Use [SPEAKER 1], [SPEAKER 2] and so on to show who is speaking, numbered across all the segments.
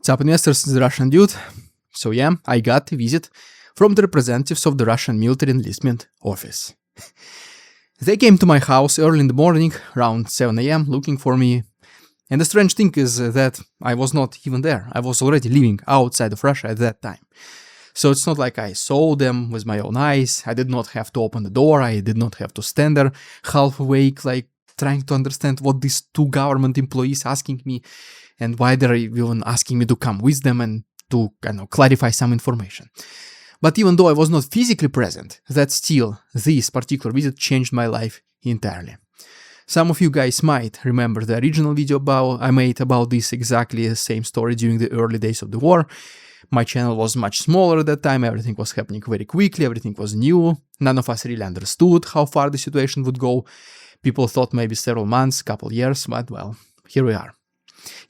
[SPEAKER 1] What's up, investors? It's the Russian dude. So yeah, I got a visit from the representatives of the Russian military enlistment office. They came to my house early in the morning, around 7 AM, looking for me. And the strange thing is that I was not even there. I was already living outside of Russia at that time. So it's not like I saw them with my own eyes. I did not have to open the door. I did not have to stand there half awake, like trying to understand what these two government employees asking me and why they're even asking me to come with them and to clarify some information. But even though I was not physically present, that still, this particular visit changed my life entirely. Some of you guys might remember the original video I made about this exactly the same story during the early days of the war. My channel was much smaller at that time, everything was happening very quickly, everything was new, none of us really understood how far the situation would go. People thought maybe several months, couple years, but well, here we are.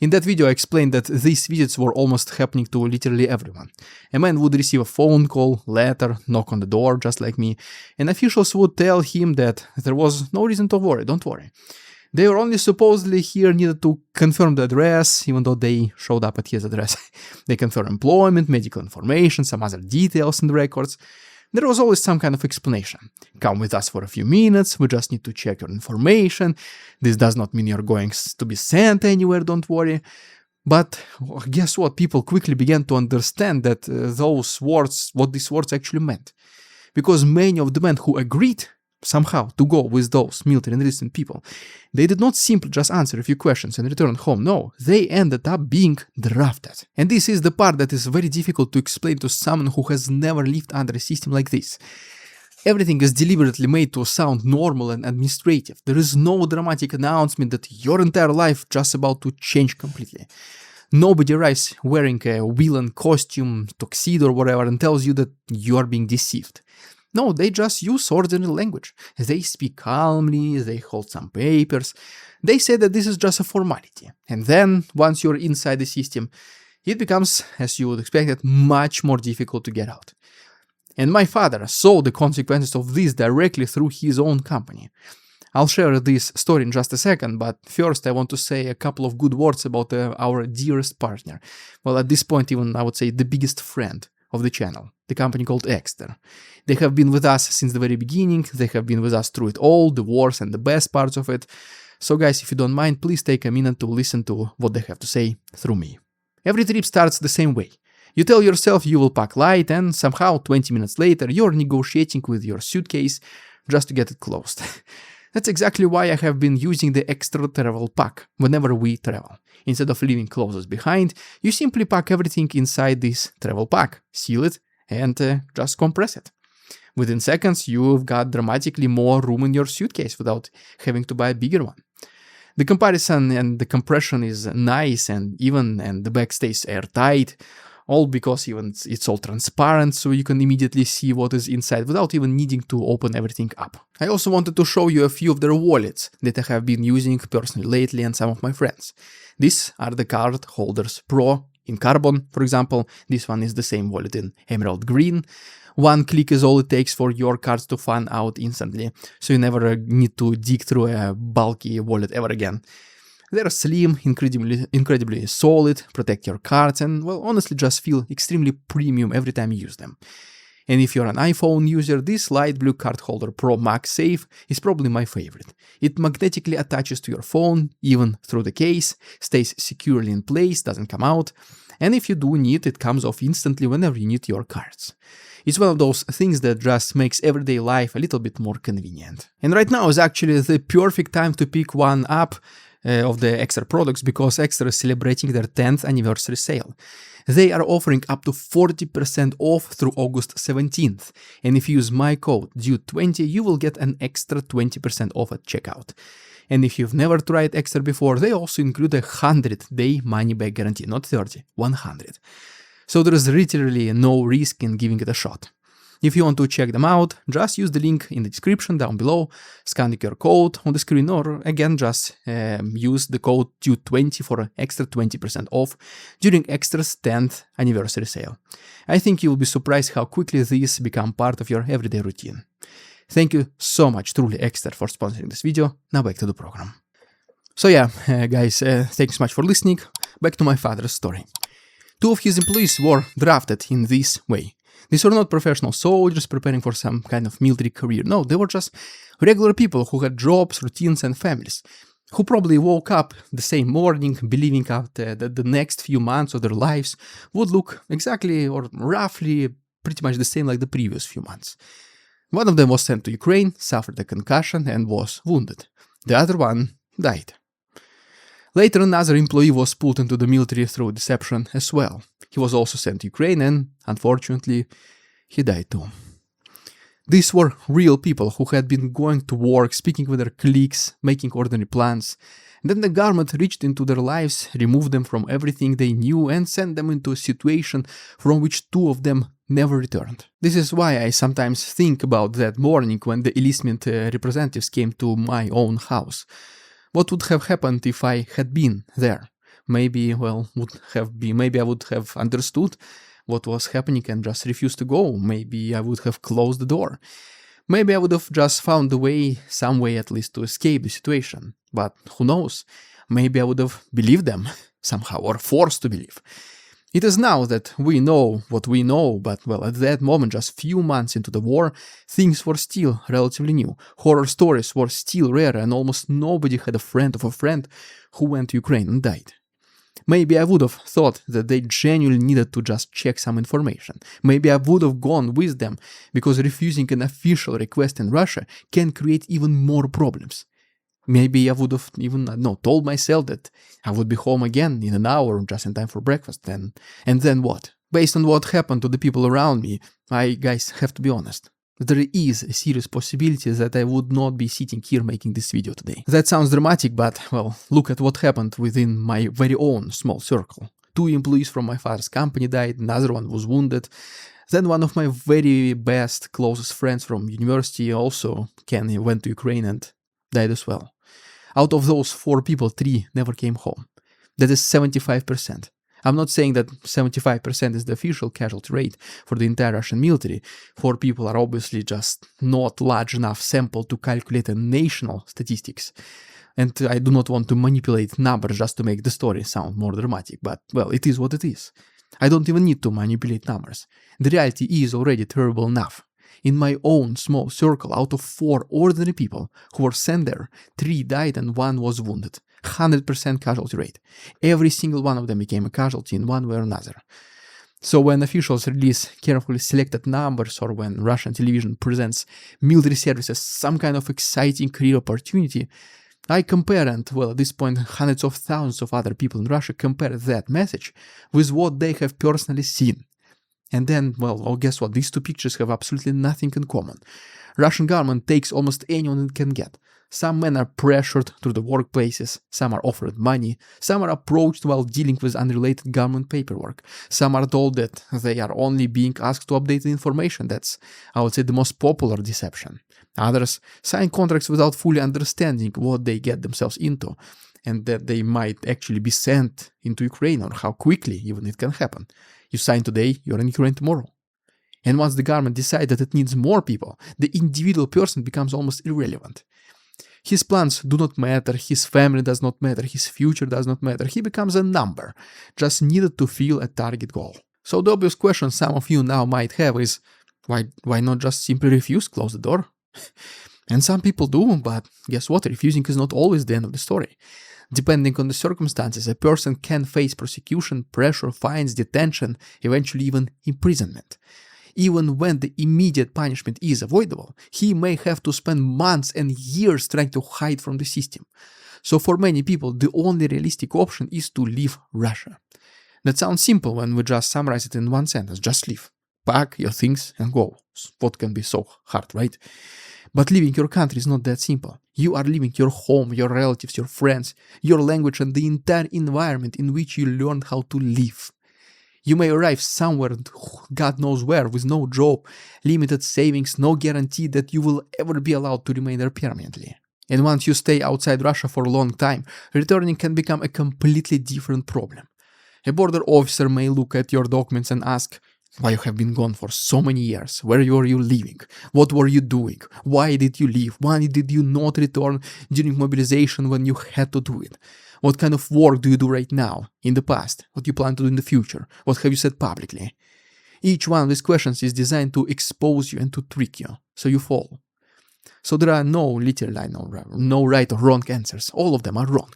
[SPEAKER 1] In that video I explained that these visits were almost happening to literally everyone. A man would receive a phone call, letter, knock on the door just like me, and officials would tell him that there was no reason to worry, don't worry. They were only supposedly here needed to confirm the address, even though they showed up at his address. They confirm employment, medical information, some other details in the records. There was always some kind of explanation. Come with us for a few minutes, we just need to check your information. This does not mean you're going to be sent anywhere, don't worry. But guess what? People quickly began to understand that what these words actually meant. Because many of the men who agreed somehow to go with those military enlistment people, they did not simply just answer a few questions and return home. No, they ended up being drafted. And this is the part that is very difficult to explain to someone who has never lived under a system like this. Everything is deliberately made to sound normal and administrative. There is no dramatic announcement that your entire life just about to change completely. Nobody arrives wearing a villain costume, tuxedo or whatever and tells you that you are being deceived. No, they just use ordinary language. They speak calmly, they hold some papers. They say that this is just a formality. And then, once you're inside the system, it becomes, as you would expect it, much more difficult to get out. And my father saw the consequences of this directly through his own company. I'll share this story in just a second, but first I want to say a couple of good words about our dearest partner. Well, at this point even I would say the biggest friend of the channel, the company called Exter. They have been with us since the very beginning, they have been with us through it all, the wars and the best parts of it. So guys, if you don't mind, please take a minute to listen to what they have to say through me. Every trip starts the same way. You tell yourself you will pack light and somehow 20 minutes later you're negotiating with your suitcase just to get it closed. That's exactly why I have been using the extra travel pack whenever we travel. Instead of leaving clothes behind, you simply pack everything inside this travel pack, seal it, and just compress it. Within seconds, you've got dramatically more room in your suitcase without having to buy a bigger one. The comparison and the compression is nice and even, and the bag stays airtight, all because even it's all transparent, so you can immediately see what is inside without even needing to open everything up. I also wanted to show you a few of their wallets that I have been using personally lately and some of my friends. These are the Card Holders Pro in carbon, for example. This one is the same wallet in emerald green. One click is all it takes for your cards to fan out instantly, so you never need to dig through a bulky wallet ever again. They're slim, incredibly solid, protect your cards, and well, honestly just feel extremely premium every time you use them. And if you're an iPhone user, this light blue Card Holder Pro MagSafe is probably my favorite. It magnetically attaches to your phone, even through the case, stays securely in place, doesn't come out, and if you do need, it comes off instantly whenever you need your cards. It's one of those things that just makes everyday life a little bit more convenient. And right now is actually the perfect time to pick one up of the Exter products because Exter is celebrating their 10th anniversary sale. They are offering up to 40% off through August 17th, and if you use my code DUDE20, you will get an extra 20% off at checkout. And if you've never tried Exter before, they also include a 100-day money-back guarantee, not 30, 100. So there is literally no risk in giving it a shot. If you want to check them out, just use the link in the description down below, scan the QR code on the screen, or again just use the code DUDE20 for an extra 20% off during Exter's 10th anniversary sale. I think you will be surprised how quickly these become part of your everyday routine. Thank you so much, truly, Exter, for sponsoring this video. Now back to the program. So yeah, guys, thanks so much for listening. Back to my father's story. Two of his employees were drafted in this way. These were not professional soldiers preparing for some kind of military career. No, they were just regular people who had jobs, routines, and families, who probably woke up the same morning believing that the next few months of their lives would look exactly or roughly pretty much the same like the previous few months. One of them was sent to Ukraine, suffered a concussion, and was wounded. The other one died. Later, another employee was pulled into the military through deception as well. He was also sent to Ukraine and, unfortunately, he died too. These were real people who had been going to work, speaking with their colleagues, making ordinary plans. And then the government reached into their lives, removed them from everything they knew, and sent them into a situation from which two of them never returned. This is why I sometimes think about that morning when the enlistment representatives came to my own house. What would have happened if I had been there? Maybe I would have understood what was happening and just refused to go. Maybe I would have closed the door. Maybe I would have just found a way, some way at least, to escape the situation. But who knows? Maybe I would have believed them somehow, or forced to believe. It is now that we know what we know, but at that moment, just few months into the war, things were still relatively new. Horror stories were still rare, and almost nobody had a friend of a friend who went to Ukraine and died. Maybe I would have thought that they genuinely needed to just check some information. Maybe I would have gone with them, because refusing an official request in Russia can create even more problems. Maybe I would have even told myself that I would be home again in an hour, just in time for breakfast, and then what? Based on what happened to the people around me, I, guys, have to be honest. There is a serious possibility that I would not be sitting here making this video today. That sounds dramatic, but, look at what happened within my very own small circle. Two employees from my father's company died, another one was wounded. Then one of my very best, closest friends from university also went to Ukraine and died as well. Out of those 4 people, 3 never came home. That is 75%. I'm not saying that 75% is the official casualty rate for the entire Russian military. 4 people are obviously just not large enough sample to calculate a national statistics. And I do not want to manipulate numbers just to make the story sound more dramatic, but, it is what it is. I don't even need to manipulate numbers. The reality is already terrible enough. In my own small circle, out of 4 ordinary people who were sent there, 3 died and 1 was wounded. 100% casualty rate. Every single one of them became a casualty in one way or another. So when officials release carefully selected numbers, or when Russian television presents military service as some kind of exciting career opportunity, I compare, and at this point hundreds of thousands of other people in Russia compare that message with what they have personally seen. And then, guess what? These 2 pictures have absolutely nothing in common. Russian government takes almost anyone it can get. Some men are pressured through the workplaces, some are offered money, some are approached while dealing with unrelated government paperwork, some are told that they are only being asked to update the information. That's, I would say, the most popular deception. Others sign contracts without fully understanding what they get themselves into, and that they might actually be sent into Ukraine, or how quickly even it can happen. You sign today, you're in Ukraine tomorrow. And once the government decides that it needs more people, the individual person becomes almost irrelevant. His plans do not matter, his family does not matter, his future does not matter. He becomes a number, just needed to fill a target goal. So the obvious question some of you now might have is, why not just simply refuse, close the door? And some people do, but guess what? Refusing is not always the end of the story. Depending on the circumstances, a person can face prosecution, pressure, fines, detention, eventually even imprisonment. Even when the immediate punishment is avoidable, he may have to spend months and years trying to hide from the system. So for many people, the only realistic option is to leave Russia. That sounds simple when we just summarize it in one sentence: just leave. Pack your things and go. What can be so hard, right? But leaving your country is not that simple. You are leaving your home, your relatives, your friends, your language, and the entire environment in which you learned how to live. You may arrive somewhere, God knows where, with no job, limited savings, no guarantee that you will ever be allowed to remain there permanently. And once you stay outside Russia for a long time, returning can become a completely different problem. A border officer may look at your documents and ask, why you have been gone for so many years? Where were you living? What were you doing? Why did you leave? Why did you not return during mobilization when you had to do it? What kind of work do you do right now, in the past, what you plan to do in the future, what have you said publicly? Each one of these questions is designed to expose you and to trick you, so you fall. So there are literally no right or wrong answers. All of them are wrong.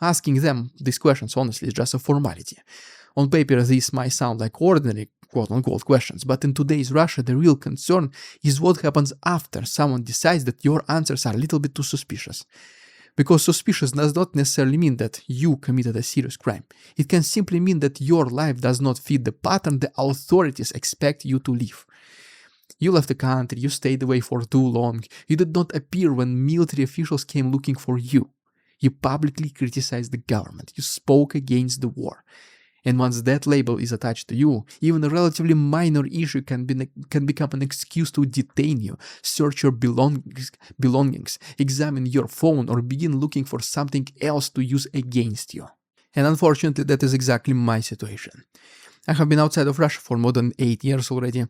[SPEAKER 1] Asking them these questions, honestly, is just a formality. On paper, these might sound like ordinary quote-unquote questions, but in today's Russia, the real concern is what happens after someone decides that your answers are a little bit too suspicious. Because suspicious does not necessarily mean that you committed a serious crime. It can simply mean that your life does not fit the pattern the authorities expect you to live. You left the country, you stayed away for too long, you did not appear when military officials came looking for you. You publicly criticized the government, you spoke against the war. And once that label is attached to you, even a relatively minor issue can become an excuse to detain you, search your belongings, examine your phone, or begin looking for something else to use against you. And unfortunately, that is exactly my situation. I have been outside of Russia for more than 8 years already.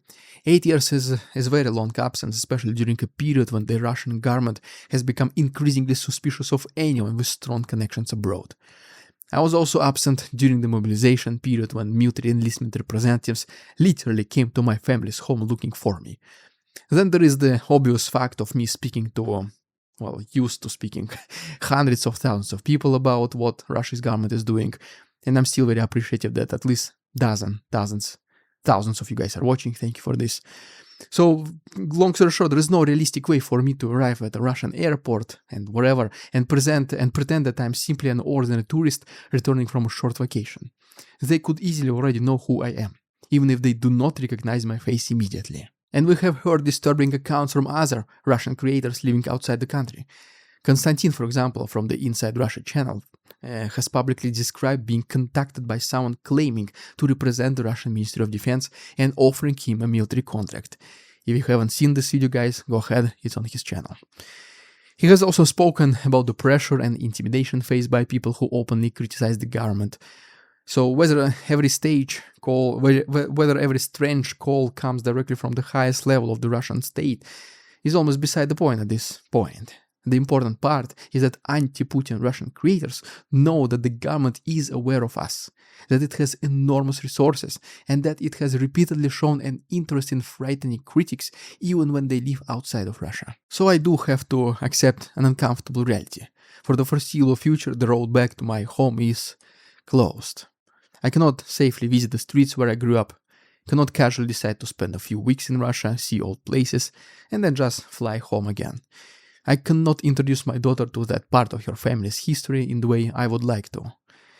[SPEAKER 1] 8 years is very long absence, especially during a period when the Russian government has become increasingly suspicious of anyone with strong connections abroad. I was also absent during the mobilization period when military enlistment representatives literally came to my family's home looking for me. Then there is the obvious fact of me speaking to, used to speaking hundreds of thousands of people about what Russia's government is doing, and I'm still very appreciative that at least thousands of you guys are watching. Thank you for this. So, long story short, there is no realistic way for me to arrive at a Russian airport and wherever and pretend that I'm simply an ordinary tourist returning from a short vacation. They could easily already know who I am, even if they do not recognize my face immediately. And we have heard disturbing accounts from other Russian creators living outside the country. Konstantin, for example, from the Inside Russia channel, has publicly described being contacted by someone claiming to represent the Russian Ministry of Defense and offering him a military contract. If you haven't seen this video, guys, go ahead, it's on his channel. He has also spoken about the pressure and intimidation faced by people who openly criticize the government. So whether every strange call comes directly from the highest level of the Russian state is almost beside the point at this point. The important part is that anti-Putin Russian creators know that the government is aware of us, that it has enormous resources, and that it has repeatedly shown an interest in frightening critics even when they live outside of Russia. So I do have to accept an uncomfortable reality. For the foreseeable future, the road back to my home is closed. I cannot safely visit the streets where I grew up, cannot casually decide to spend a few weeks in Russia, see old places, and then just fly home again. I cannot introduce my daughter to that part of your family's history in the way I would like to.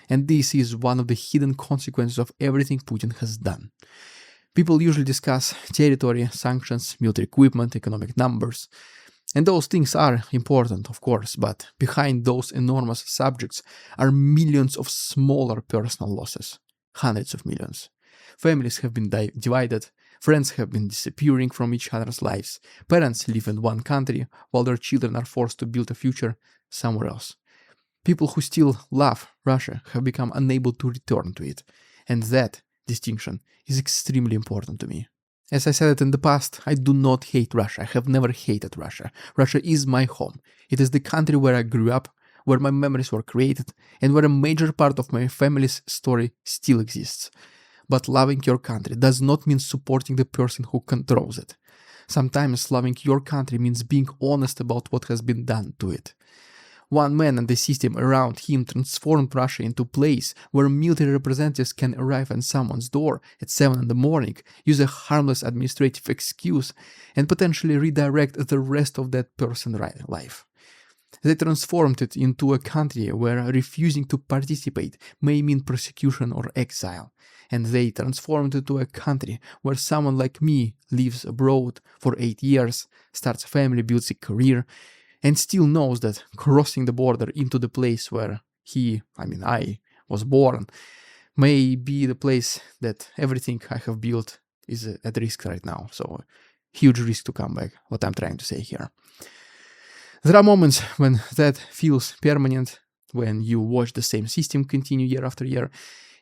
[SPEAKER 1] And this is one of the hidden consequences of everything Putin has done. People usually discuss territory, sanctions, military equipment, economic numbers. And those things are important, of course, but behind those enormous subjects are millions of smaller personal losses. Hundreds of millions. Families have been divided. Friends have been disappearing from each other's lives. Parents live in one country while their children are forced to build a future somewhere else. People who still love Russia have become unable to return to it. And that distinction is extremely important to me. As I said it in the past, I do not hate Russia. I have never hated Russia. Russia is my home. It is the country where I grew up, where my memories were created, and where a major part of my family's story still exists. But loving your country does not mean supporting the person who controls it. Sometimes loving your country means being honest about what has been done to it. One man and the system around him transformed Russia into a place where military representatives can arrive at someone's door at 7 in the morning, use a harmless administrative excuse, and potentially redirect the rest of that person's life. They transformed it into a country where refusing to participate may mean persecution or exile. And they transformed it to a country where someone like me lives abroad for 8 years, starts a family, builds a career, and still knows that crossing the border into the place where I was born, may be the place that everything I have built is at risk right now. So, huge risk to come back, what I'm trying to say here. There are moments when that feels permanent, when you watch the same system continue year after year.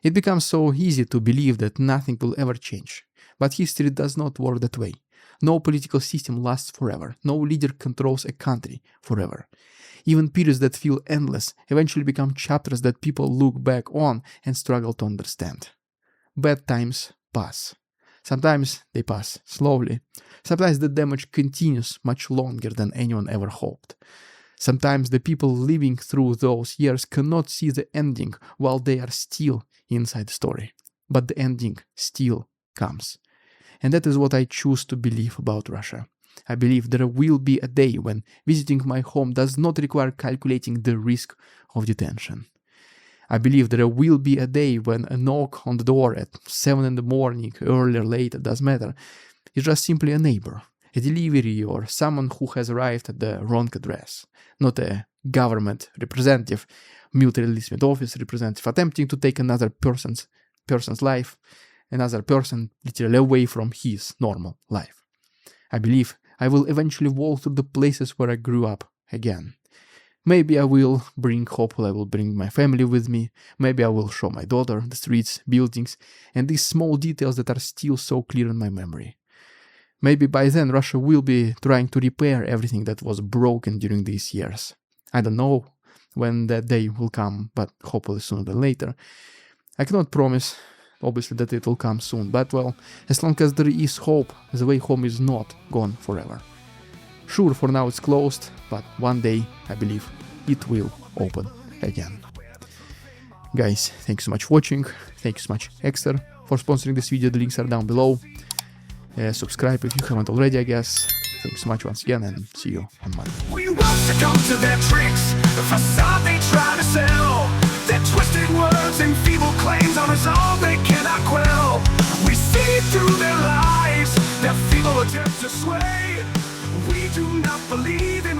[SPEAKER 1] It becomes so easy to believe that nothing will ever change. But history does not work that way. No political system lasts forever. No leader controls a country forever. Even periods that feel endless eventually become chapters that people look back on and struggle to understand. Bad times pass. Sometimes they pass slowly. Sometimes the damage continues much longer than anyone ever hoped. Sometimes the people living through those years cannot see the ending while they are still inside the story. But the ending still comes. And that is what I choose to believe about Russia. I believe there will be a day when visiting my home does not require calculating the risk of detention. I believe there will be a day when a knock on the door at 7 in the morning, early or late, it doesn't matter, is just simply a neighbor, a delivery, or someone who has arrived at the wrong address, not a government representative, military enlistment office representative attempting to take another person's life, another person literally away from his normal life. I believe I will eventually walk through the places where I grew up again. Maybe I will bring hope, I will bring my family with me, maybe I will show my daughter the streets, buildings, and these small details that are still so clear in my memory. Maybe by then Russia will be trying to repair everything that was broken during these years. I don't know when that day will come, but hopefully sooner than later. I cannot promise, obviously, that it will come soon, but well, as long as there is hope, the way home is not gone forever. Sure, for now it's closed, but one day, I believe, it will open again. Guys, thanks so much for watching, thank you so much Exter for sponsoring this video, the links are down below. Subscribe if you haven't already, I guess. Thanks so much once again, and see you on Monday.
[SPEAKER 2] We won't succumb to their tricks, the facade they try to sell. Their twisted words and feeble claims on us all they cannot quell. We see through their lies, their feeble attempts to sway. We do not believe in